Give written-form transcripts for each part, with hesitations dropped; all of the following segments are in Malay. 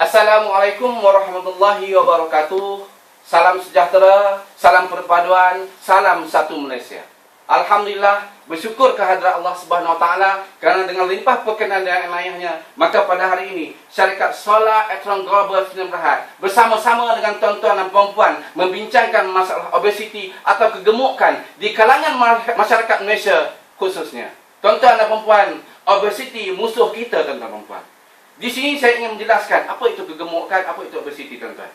Assalamualaikum warahmatullahi wabarakatuh. Salam sejahtera, salam perpaduan, salam satu Malaysia. Alhamdulillah, bersyukur kehadrat Allah Subhanahu Wa Taala kerana dengan limpah perkenan dan inayahnya, maka pada hari ini syarikat Solar Etron Global Film Berhad bersama-sama dengan tuan-tuan dan puan-puan membincangkan masalah obesiti atau kegemukan di kalangan masyarakat Malaysia khususnya. Tuan-tuan dan puan-puan, obesiti musuh kita, tuan-tuan dan puan-puan. Di sini saya ingin menjelaskan apa itu kegemukan, apa itu obesiti, tuan-tuan.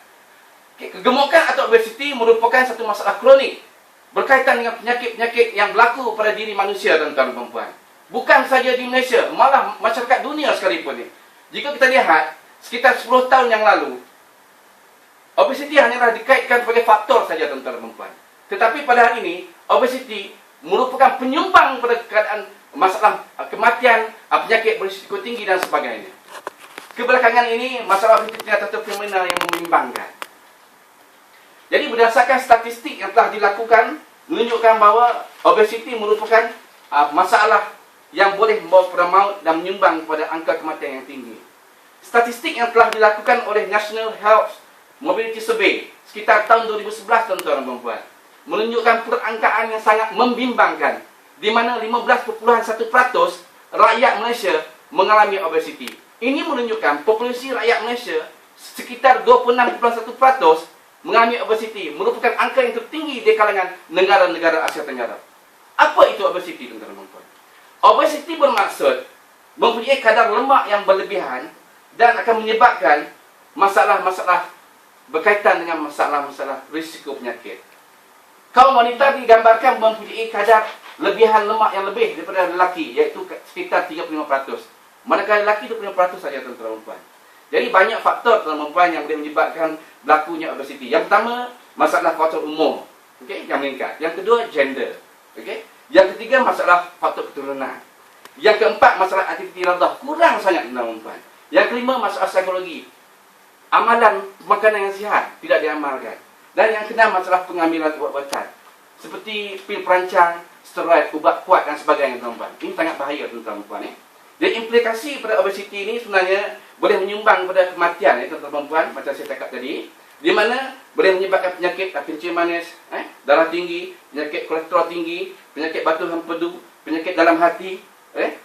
Kegemukan atau obesiti merupakan satu masalah kronik berkaitan dengan penyakit-penyakit yang berlaku pada diri manusia, tuan-tuan dan puan-puan. Bukan saja di Malaysia, malah masyarakat dunia sekalipun ni. Jika kita lihat, sekitar 10 tahun yang lalu, obesiti hanyalah dikaitkan sebagai faktor saja, tuan-tuan dan puan-puan. Tetapi pada hari ini, obesiti merupakan penyumbang pada keadaan masalah kematian, penyakit berisiko tinggi dan sebagainya. Kebelakangan ini, masalah obesiti adalah satu fenomena yang membimbangkan. Jadi berdasarkan statistik yang telah dilakukan, menunjukkan bahawa obesiti merupakan masalah yang boleh membawa kepada maut dan menyumbang kepada angka kematian yang tinggi. Statistik yang telah dilakukan oleh National Health Mobility Survey sekitar tahun 2011, tuan-tuan dan puan-puan, menunjukkan perangkaan yang sangat membimbangkan, di mana 15.1% rakyat Malaysia mengalami obesiti. Ini menunjukkan populasi rakyat Malaysia sekitar 26.1% mengalami obesiti, merupakan angka yang tertinggi di kalangan negara-negara Asia Tenggara. Apa itu obesiti, tuan-tuan dan puan-puan? Obesiti bermaksud mempunyai kadar lemak yang berlebihan dan akan menyebabkan masalah-masalah berkaitan dengan masalah-masalah risiko penyakit. Kaum wanita digambarkan mempunyai kadar lebihan lemak yang lebih daripada lelaki, iaitu sekitar 35%. Manakala lelaki 25% saja, tuan-tuan dan puan. Jadi banyak faktor, tuan-tuan dan puan, yang boleh menyebabkan berlakunya obesiti. Yang pertama, masalah faktor umur, yang meningkat. Yang kedua, gender. Yang ketiga, masalah faktor keturunan. Yang keempat, masalah aktiviti radah kurang sangat, tuan-tuan dan puan. Yang kelima, masalah psikologi. Amalan makanan yang sihat tidak diamalkan. Dan yang keenam, masalah pengambilan ubat-ubatan seperti pil perancang, steroid, ubat kuat dan sebagainya, tuan-tuan. Ini sangat bahaya, tuan-tuan dan puan. Dan implikasi pada obesiti ini sebenarnya boleh menyumbang pada kematian, tuan-tuan dan puan, macam saya cakap tadi, di mana boleh menyebabkan penyakit kencing manis, darah tinggi, penyakit kolesterol tinggi, penyakit batu empedu, penyakit dalam hati,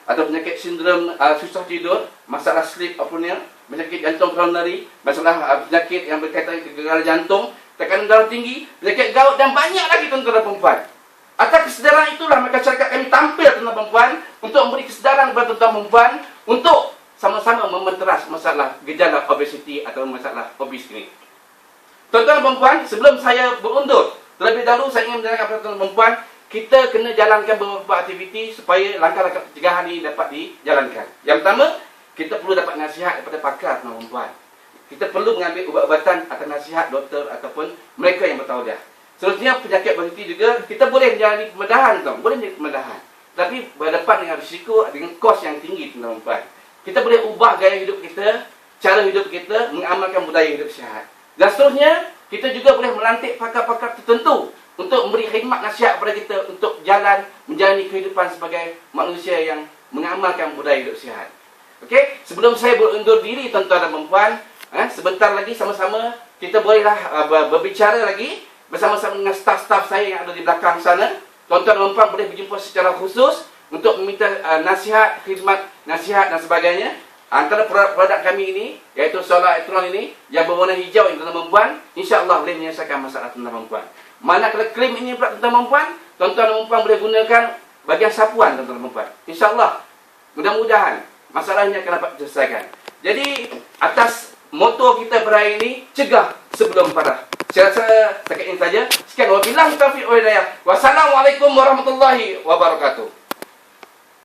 atau penyakit sindrom susah tidur, masalah sleep apnea, penyakit jantung koronari, masalah penyakit yang berkaitan dengan kegagalan jantung, tekanan darah tinggi, penyakit gout dan banyak lagi, tuan-tuan dan puan. Atas kesedaran itulah maka syarikat kami tampil, tuan-tuan dan puan, untuk memberi kesedaran kepada tuan-tuan dan puan untuk sama-sama mementeras masalah gejala obesiti atau masalah obes ini. Tuan-tuan dan puan, sebelum saya berundur, terlebih dahulu saya ingin menerangkan kepada tuan-tuan dan puan, kita kena jalankan beberapa aktiviti supaya langkah-langkah pencegahan ini dapat dijalankan. Yang pertama, kita perlu dapat nasihat daripada pakar, tuan-tuan dan puan. Kita perlu mengambil ubat-ubatan atau nasihat doktor ataupun mereka yang bertauliah. Seterusnya, penyakit obesiti juga, kita boleh menjalani pembedahan, tuan. Boleh menjalani pembedahan. Tapi berhadapan dengan risiko, dengan kos yang tinggi, tuan-tuan dan puan. Kita boleh ubah gaya hidup kita, cara hidup kita, mengamalkan budaya hidup sihat. Dan seterusnya, kita juga boleh melantik pakar-pakar tertentu untuk memberi khidmat nasihat kepada kita untuk menjalani kehidupan sebagai manusia yang mengamalkan budaya hidup sihat. Sebelum saya berundur diri, tuan-tuan dan puan, sebentar lagi sama-sama kita bolehlah berbicara lagi bersama-sama dengan staf-staf saya yang ada di belakang sana. Tuan-tuan dan puan boleh berjumpa secara khusus untuk meminta nasihat, khidmat, nasihat dan sebagainya. Antara produk kami ini, iaitu Solar Etron ini, yang berwarna hijau, tuan-tuan dan puan, insya-Allah boleh menyelesaikan masalah tuan-tuan dan puan. Manakala klaim ini pula, tuan-tuan dan puan, tuan-tuan dan puan boleh gunakan bahagian sapuan, tuan-tuan dan puan. InsyaAllah, mudah-mudahan masalah ini akan dapat diselesaikan. Jadi, atas moto kita pada hari ini, cegah sebelum parah. Saya rasa setakat ini saja. Sekian, wabillahi taufiq wal hidayah. Wassalamualaikum warahmatullahi wabarakatuh.